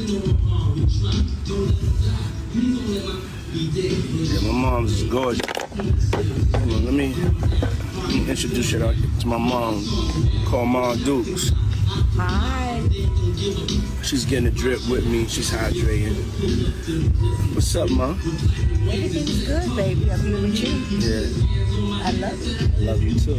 Yeah, my mom's gorgeous. Hold on, let me introduce you to my mom, called Mom Dukes. Hi. She's getting a drip with me. She's hydrating. What's up, Mom? Everything's good, baby. I'm here with you. Yeah. I love you. I love you too.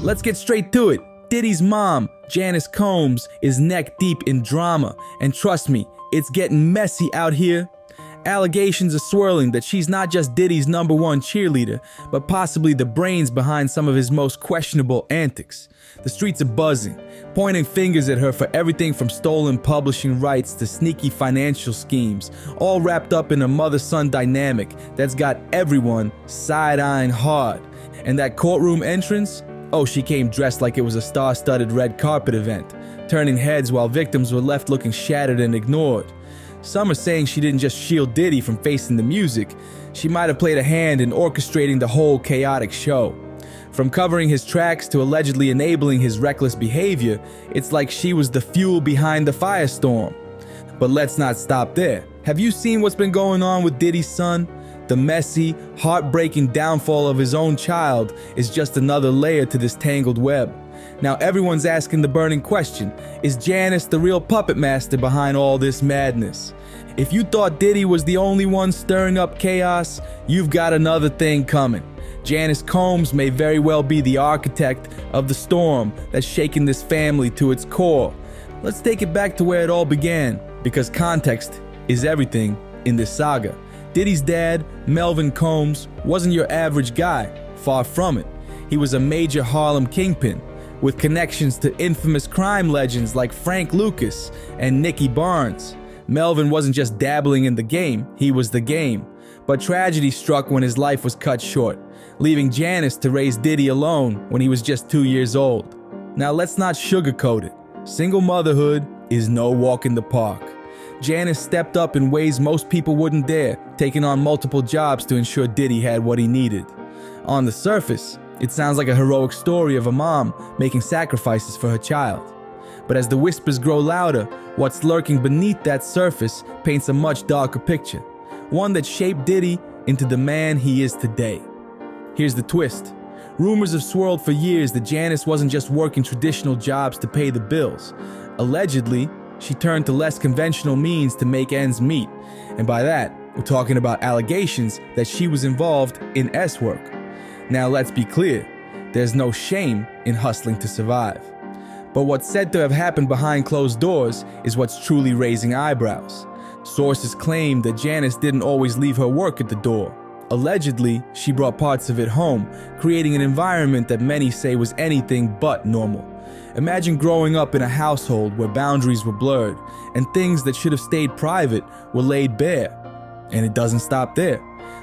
Let's get straight to it. Diddy's mom, Janice Combs, is neck deep in drama. And trust me, it's getting messy out here. Allegations are swirling that she's not just Diddy's #1 cheerleader, but possibly the brains behind some of his most questionable antics. The streets are buzzing, pointing fingers at her for everything from stolen publishing rights to sneaky financial schemes, all wrapped up in a mother-son dynamic that's got everyone side-eyeing hard. And that courtroom entrance? Oh, she came dressed like it was a star-studded red carpet event, turning heads while victims were left looking shattered and ignored. Some are saying she didn't just shield Diddy from facing the music, she might have played a hand in orchestrating the whole chaotic show. From covering his tracks to allegedly enabling his reckless behavior, it's like she was the fuel behind the firestorm. But let's not stop there. Have you seen what's been going on with Diddy's son? The messy, heartbreaking downfall of his own child is just another layer to this tangled web. Now everyone's asking the burning question, is Janice the real puppet master behind all this madness? If you thought Diddy was the only one stirring up chaos, you've got another thing coming. Janice Combs may very well be the architect of the storm that's shaken this family to its core. Let's take it back to where it all began, because context is everything in this saga. Diddy's dad, Melvin Combs, wasn't your average guy, far from it. He was a major Harlem kingpin, with connections to infamous crime legends like Frank Lucas and Nicky Barnes. Melvin wasn't just dabbling in the game, he was the game. But tragedy struck when his life was cut short, leaving Janice to raise Diddy alone when he was just 2 years old. Now let's not sugarcoat it. Single motherhood is no walk in the park. Janice stepped up in ways most people wouldn't dare, taking on multiple jobs to ensure Diddy had what he needed. On the surface, it sounds like a heroic story of a mom making sacrifices for her child. But as the whispers grow louder, what's lurking beneath that surface paints a much darker picture. One that shaped Diddy into the man he is today. Here's the twist. Rumors have swirled for years that Janice wasn't just working traditional jobs to pay the bills. Allegedly, she turned to less conventional means to make ends meet. And by that, we're talking about allegations that she was involved in S-work. Now let's be clear, there's no shame in hustling to survive. But what's said to have happened behind closed doors is what's truly raising eyebrows. Sources claim that Janice didn't always leave her work at the door. Allegedly, she brought parts of it home, creating an environment that many say was anything but normal. Imagine growing up in a household where boundaries were blurred and things that should have stayed private were laid bare. And it doesn't stop there.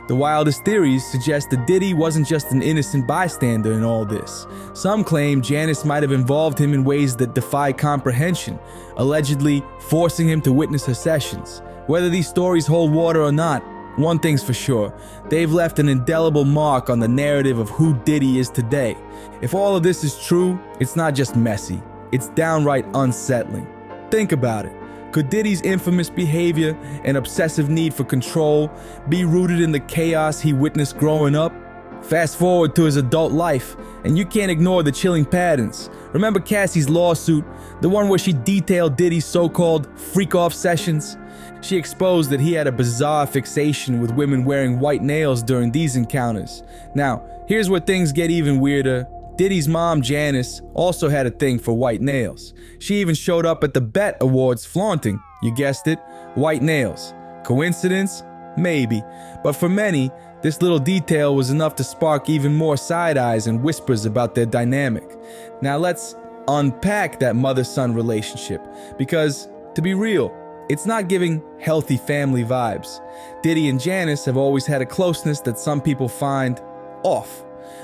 The wildest theories suggest that Diddy wasn't just an innocent bystander in all this. Some claim Janice might have involved him in ways that defy comprehension, allegedly forcing him to witness her sessions. Whether these stories hold water or not, one thing's for sure, they've left an indelible mark on the narrative of who Diddy is today. If all of this is true, it's not just messy, it's downright unsettling. Think about it. Could Diddy's infamous behavior and obsessive need for control be rooted in the chaos he witnessed growing up? Fast forward to his adult life, and you can't ignore the chilling patterns. Remember Cassie's lawsuit, the one where she detailed Diddy's so-called freak-off sessions? She exposed that he had a bizarre fixation with women wearing white nails during these encounters. Now, here's where things get even weirder. Diddy's mom, Janice, also had a thing for white nails. She even showed up at the BET Awards flaunting, you guessed it, white nails. Coincidence? Maybe. But for many, this little detail was enough to spark even more side eyes and whispers about their dynamic. Now let's unpack that mother-son relationship, because, to be real, it's not giving healthy family vibes. Diddy and Janice have always had a closeness that some people find off.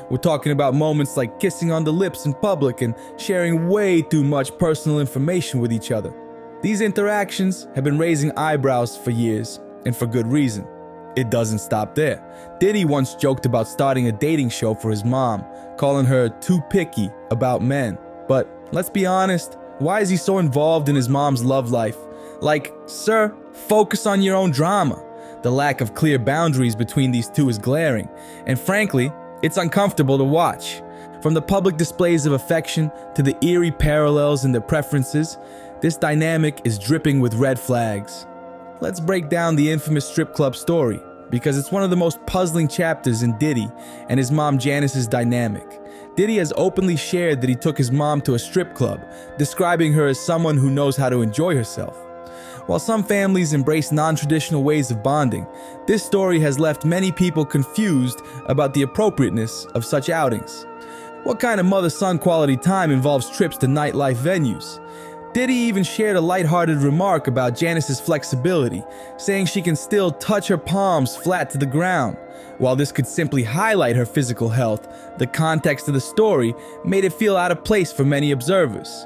We're talking about moments like kissing on the lips in public and sharing way too much personal information with each other. These interactions have been raising eyebrows for years, and for good reason. It doesn't stop there. Diddy once joked about starting a dating show for his mom, calling her too picky about men. But let's be honest, Why is he so involved in his mom's love life? Like, sir, focus on your own drama. The lack of clear boundaries between these two is glaring, and frankly, it's uncomfortable to watch. From the public displays of affection to the eerie parallels in their preferences, this dynamic is dripping with red flags. Let's break down the infamous strip club story, because it's one of the most puzzling chapters in Diddy and his mom Janice's dynamic. Diddy has openly shared that he took his mom to a strip club, describing her as someone who knows how to enjoy herself. While some families embrace non-traditional ways of bonding, this story has left many people confused about the appropriateness of such outings. What kind of mother-son quality time involves trips to nightlife venues? Diddy even shared a lighthearted remark about Janice's flexibility, saying she can still touch her palms flat to the ground. While this could simply highlight her physical health, the context of the story made it feel out of place for many observers.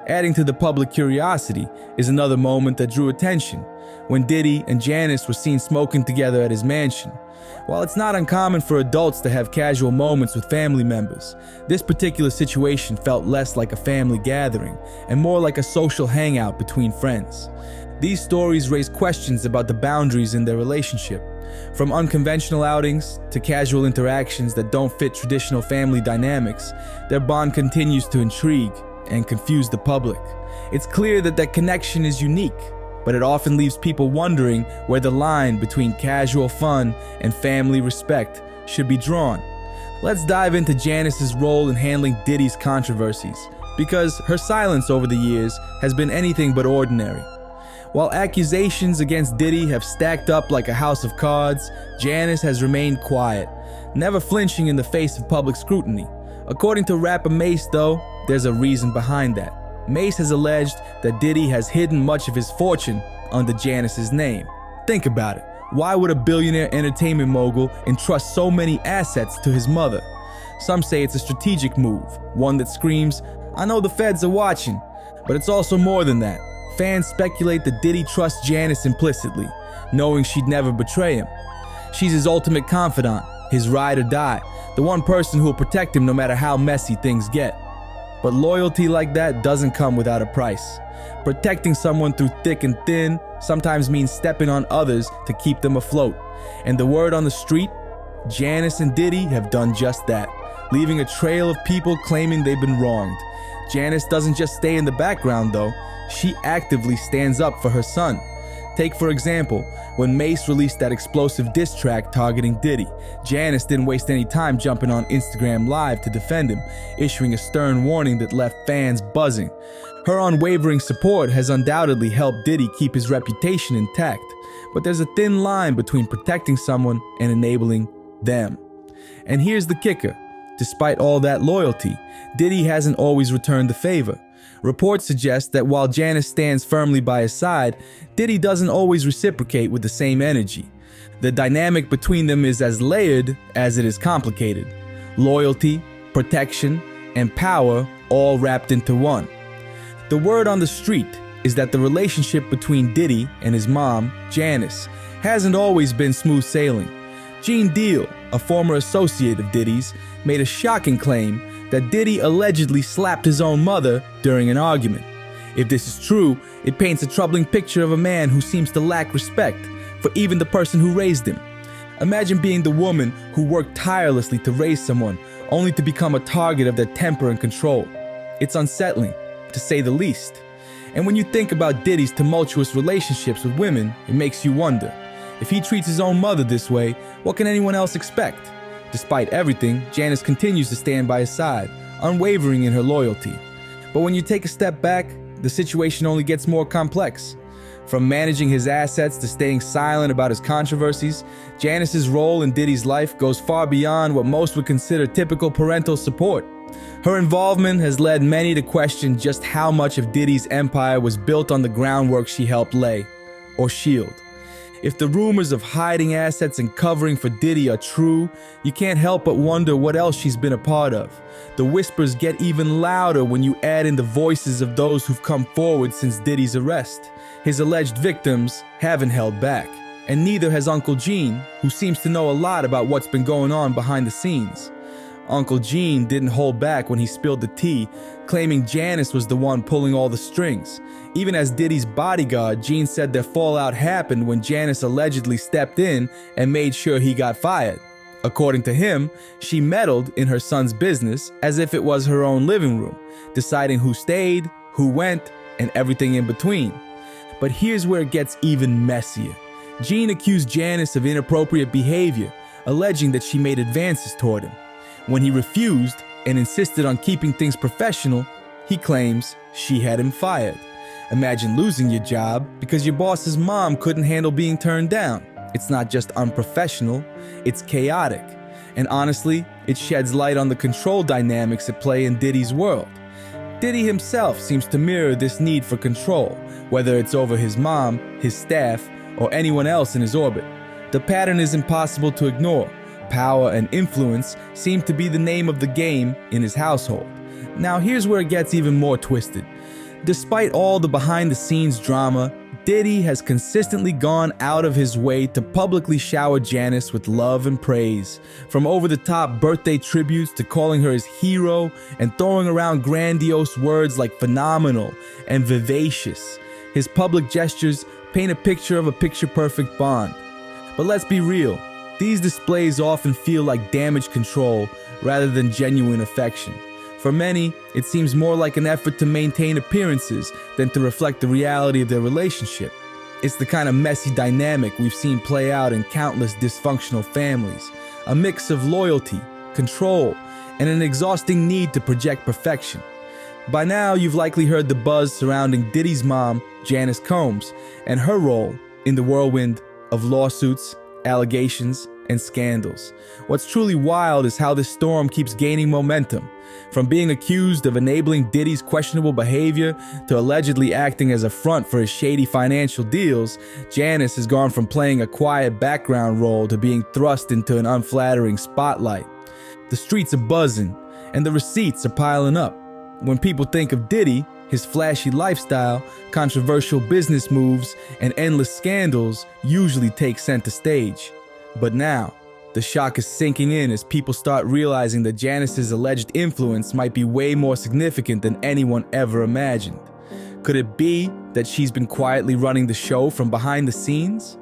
Adding to the public curiosity is another moment that drew attention, when Diddy and Janice were seen smoking together at his mansion. While it's not uncommon for adults to have casual moments with family members, this particular situation felt less like a family gathering and more like a social hangout between friends. These stories raise questions about the boundaries in their relationship. From unconventional outings to casual interactions that don't fit traditional family dynamics, their bond continues to intrigue and confuse the public. It's clear that connection is unique, but it often leaves people wondering where the line between casual fun and family respect should be drawn. Let's dive into Janice's role in handling Diddy's controversies, because her silence over the years has been anything but ordinary. While accusations against Diddy have stacked up like a house of cards, Janice has remained quiet, never flinching in the face of public scrutiny. According to rapper Mace, though, there's a reason behind that. Mace has alleged that Diddy has hidden much of his fortune under Janice's name. Think about it. Why would a billionaire entertainment mogul entrust so many assets to his mother? Some say it's a strategic move, one that screams, "I know the feds are watching." But it's also more than that. Fans speculate that Diddy trusts Janice implicitly, knowing she'd never betray him. She's his ultimate confidant, his ride or die, the one person who will protect him no matter how messy things get. But loyalty like that doesn't come without a price. Protecting someone through thick and thin sometimes means stepping on others to keep them afloat. And the word on the street? Janice and Diddy have done just that, leaving a trail of people claiming they've been wronged. Janice doesn't just stay in the background though, she actively stands up for her son. Take for example, when Mace released that explosive diss track targeting Diddy, Janice didn't waste any time jumping on Instagram Live to defend him, issuing a stern warning that left fans buzzing. Her unwavering support has undoubtedly helped Diddy keep his reputation intact, but there's a thin line between protecting someone and enabling them. And here's the kicker. Despite all that loyalty, Diddy hasn't always returned the favor. Reports suggest that while Janice stands firmly by his side, Diddy doesn't always reciprocate with the same energy. The dynamic between them is as layered as it is complicated. Loyalty, protection, and power all wrapped into one. The word on the street is that the relationship between Diddy and his mom, Janice, hasn't always been smooth sailing. Gene Deal, a former associate of Diddy's, made a shocking claim that Diddy allegedly slapped his own mother during an argument. If this is true, it paints a troubling picture of a man who seems to lack respect for even the person who raised him. Imagine being the woman who worked tirelessly to raise someone, only to become a target of their temper and control. It's unsettling, to say the least. And when you think about Diddy's tumultuous relationships with women, it makes you wonder, if he treats his own mother this way, what can anyone else expect? Despite everything, Janice continues to stand by his side, unwavering in her loyalty. But when you take a step back, the situation only gets more complex. From managing his assets to staying silent about his controversies, Janice's role in Diddy's life goes far beyond what most would consider typical parental support. Her involvement has led many to question just how much of Diddy's empire was built on the groundwork she helped lay, or shield. If the rumors of hiding assets and covering for Diddy are true, you can't help but wonder what else she's been a part of. The whispers get even louder when you add in the voices of those who've come forward since Diddy's arrest. His alleged victims haven't held back, and neither has Uncle Gene, who seems to know a lot about what's been going on behind the scenes. Uncle Gene didn't hold back when he spilled the tea, claiming Janice was the one pulling all the strings. Even as Diddy's bodyguard, Gene said their fallout happened when Janice allegedly stepped in and made sure he got fired. According to him, she meddled in her son's business as if it was her own living room, deciding who stayed, who went, and everything in between. But here's where it gets even messier. Gene accused Janice of inappropriate behavior, alleging that she made advances toward him. When he refused and insisted on keeping things professional, he claims she had him fired. Imagine losing your job because your boss's mom couldn't handle being turned down. It's not just unprofessional, it's chaotic. And honestly, it sheds light on the control dynamics at play in Diddy's world. Diddy himself seems to mirror this need for control, whether it's over his mom, his staff, or anyone else in his orbit. The pattern is impossible to ignore. Power and influence seem to be the name of the game in his household. Now here's where it gets even more twisted. Despite all the behind-the-scenes drama, Diddy has consistently gone out of his way to publicly shower Janice with love and praise. From over-the-top birthday tributes to calling her his hero and throwing around grandiose words like phenomenal and vivacious. His public gestures paint a picture of a picture-perfect bond. But let's be real, these displays often feel like damage control rather than genuine affection. For many, it seems more like an effort to maintain appearances than to reflect the reality of their relationship. It's the kind of messy dynamic we've seen play out in countless dysfunctional families, a mix of loyalty, control, and an exhausting need to project perfection. By now, you've likely heard the buzz surrounding Diddy's mom, Janice Combs, and her role in the whirlwind of lawsuits, allegations, and scandals. What's truly wild is how this storm keeps gaining momentum. From being accused of enabling Diddy's questionable behavior to allegedly acting as a front for his shady financial deals, Janice has gone from playing a quiet background role to being thrust into an unflattering spotlight. The streets are buzzing, and the receipts are piling up. When people think of Diddy, his flashy lifestyle, controversial business moves, and endless scandals usually take center stage. But now, the shock is sinking in as people start realizing that Janice's alleged influence might be way more significant than anyone ever imagined. Could it be that she's been quietly running the show from behind the scenes?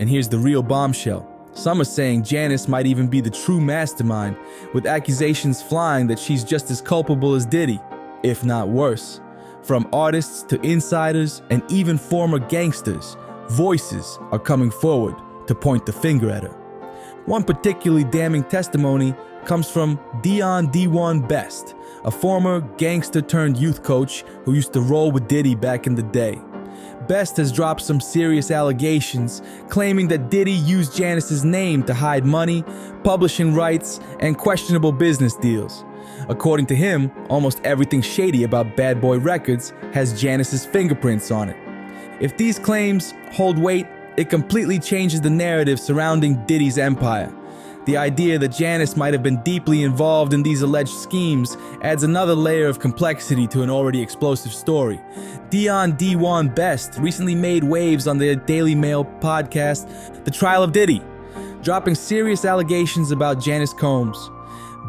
And here's the real bombshell. Some are saying Janice might even be the true mastermind, with accusations flying that she's just as culpable as Diddy, if not worse. From artists to insiders and even former gangsters, voices are coming forward to point the finger at her. One particularly damning testimony comes from D1 Best, a former gangster-turned-youth coach who used to roll with Diddy back in the day. Best has dropped some serious allegations, claiming that Diddy used Janice's name to hide money, publishing rights, and questionable business deals. According to him, almost everything shady about Bad Boy Records has Janice's fingerprints on it. If these claims hold weight, it completely changes the narrative surrounding Diddy's empire. The idea that Janice might have been deeply involved in these alleged schemes adds another layer of complexity to an already explosive story. D1 Best recently made waves on the Daily Mail podcast, The Trial of Diddy, dropping serious allegations about Janice Combs.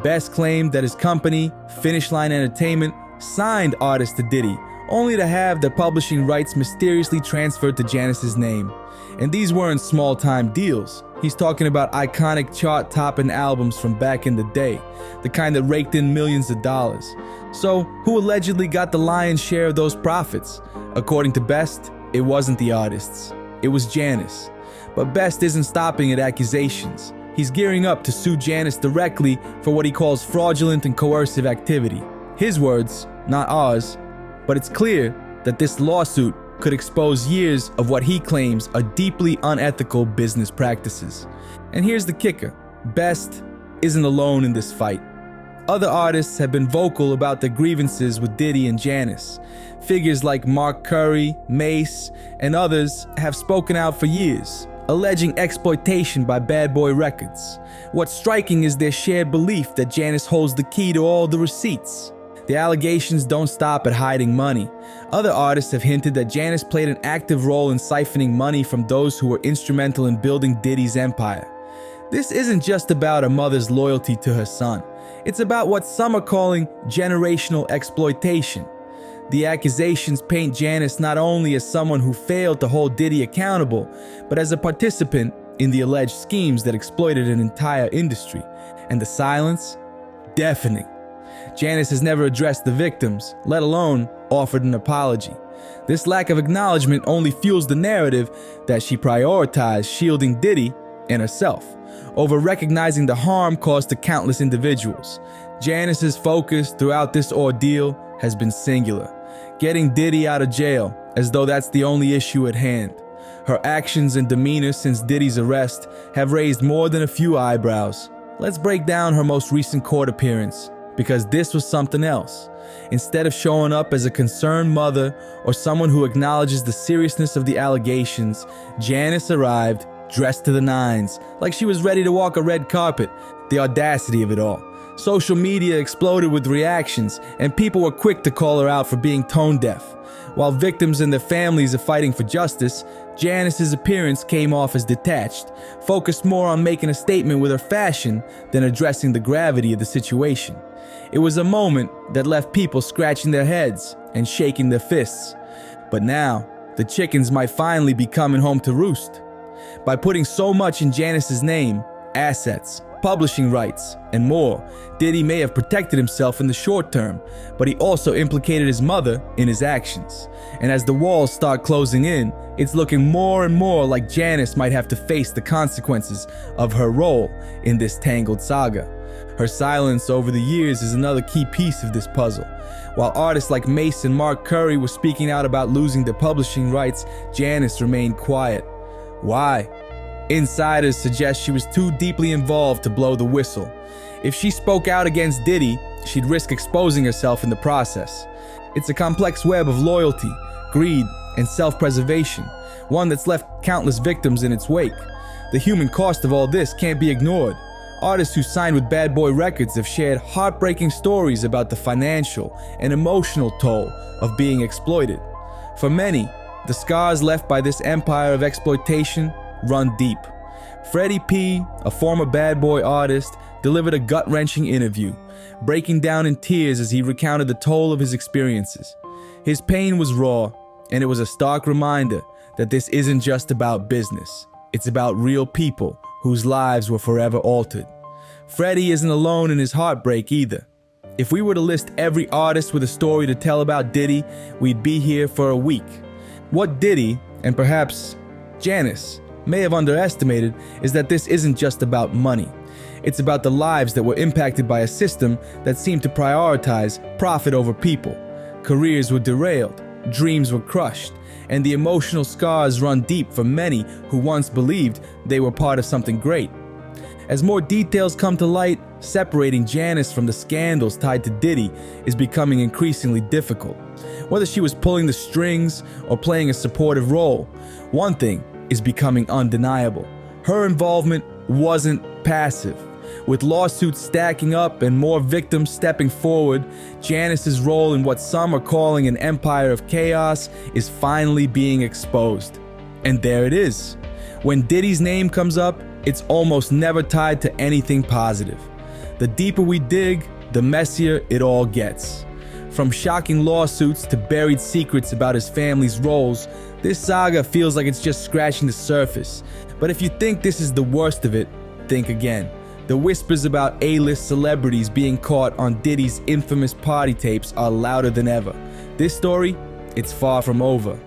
Best claimed that his company, Finish Line Entertainment, signed artists to Diddy, only to have their publishing rights mysteriously transferred to Janice's name. And these weren't small-time deals. He's talking about iconic chart-topping albums from back in the day, the kind that raked in millions of dollars. So, who allegedly got the lion's share of those profits? According to Best, it wasn't the artists. It was Janice. But Best isn't stopping at accusations. He's gearing up to sue Janice directly for what he calls fraudulent and coercive activity. His words, not ours, but it's clear that this lawsuit could expose years of what he claims are deeply unethical business practices. And here's the kicker. Best isn't alone in this fight. Other artists have been vocal about their grievances with Diddy and Janice. Figures like Mark Curry, Mace, and others have spoken out for years, alleging exploitation by Bad Boy Records. What's striking is their shared belief that Janice holds the key to all the receipts. The allegations don't stop at hiding money. Other artists have hinted that Janice played an active role in siphoning money from those who were instrumental in building Diddy's empire. This isn't just about a mother's loyalty to her son. It's about what some are calling generational exploitation. The accusations paint Janice not only as someone who failed to hold Diddy accountable, but as a participant in the alleged schemes that exploited an entire industry. And the silence? Deafening. Janice has never addressed the victims, let alone offered an apology. This lack of acknowledgement only fuels the narrative that she prioritized shielding Diddy and herself over recognizing the harm caused to countless individuals. Janice's focus throughout this ordeal has been singular: getting Diddy out of jail, as though that's the only issue at hand. Her actions and demeanor since Diddy's arrest have raised more than a few eyebrows. Let's break down her most recent court appearance, because this was something else. Instead of showing up as a concerned mother or someone who acknowledges the seriousness of the allegations, Janice arrived dressed to the nines, like she was ready to walk a red carpet. The audacity of it all. Social media exploded with reactions, and people were quick to call her out for being tone deaf. While victims and their families are fighting for justice, Janice's appearance came off as detached, focused more on making a statement with her fashion than addressing the gravity of the situation. It was a moment that left people scratching their heads and shaking their fists. But now, the chickens might finally be coming home to roost. By putting so much in Janice's name, assets, publishing rights, and more, Diddy may have protected himself in the short term, but he also implicated his mother in his actions. And as the walls start closing in, it's looking more and more like Janice might have to face the consequences of her role in this tangled saga. Her silence over the years is another key piece of this puzzle. While artists like Mace and Mark Curry were speaking out about losing their publishing rights, Janice remained quiet. Why? Insiders suggest she was too deeply involved to blow the whistle. If she spoke out against Diddy, she'd risk exposing herself in the process. It's a complex web of loyalty, greed, and self-preservation, one that's left countless victims in its wake. The human cost of all this can't be ignored. Artists who signed with Bad Boy Records have shared heartbreaking stories about the financial and emotional toll of being exploited. For many, the scars left by this empire of exploitation run deep. Freddie P., a former Bad Boy artist, delivered a gut-wrenching interview, breaking down in tears as he recounted the toll of his experiences. His pain was raw, and it was a stark reminder that this isn't just about business. It's about real people whose lives were forever altered. Freddie isn't alone in his heartbreak either. If we were to list every artist with a story to tell about Diddy, we'd be here for a week. What Diddy, and perhaps Janice, may have underestimated is that this isn't just about money. It's about the lives that were impacted by a system that seemed to prioritize profit over people. Careers were derailed, dreams were crushed, and the emotional scars run deep for many who once believed they were part of something great. As more details come to light, separating Janice from the scandals tied to Diddy is becoming increasingly difficult. Whether she was pulling the strings or playing a supportive role, one thing is becoming undeniable: her involvement wasn't passive. With lawsuits stacking up and more victims stepping forward, Janice's role in what some are calling an empire of chaos is finally being exposed. And there it is. When Diddy's name comes up, it's almost never tied to anything positive. The deeper we dig, the messier it all gets. From shocking lawsuits to buried secrets about his family's roles, this saga feels like it's just scratching the surface. But if you think this is the worst of it, think again. The whispers about A-list celebrities being caught on Diddy's infamous party tapes are louder than ever. This story, it's far from over.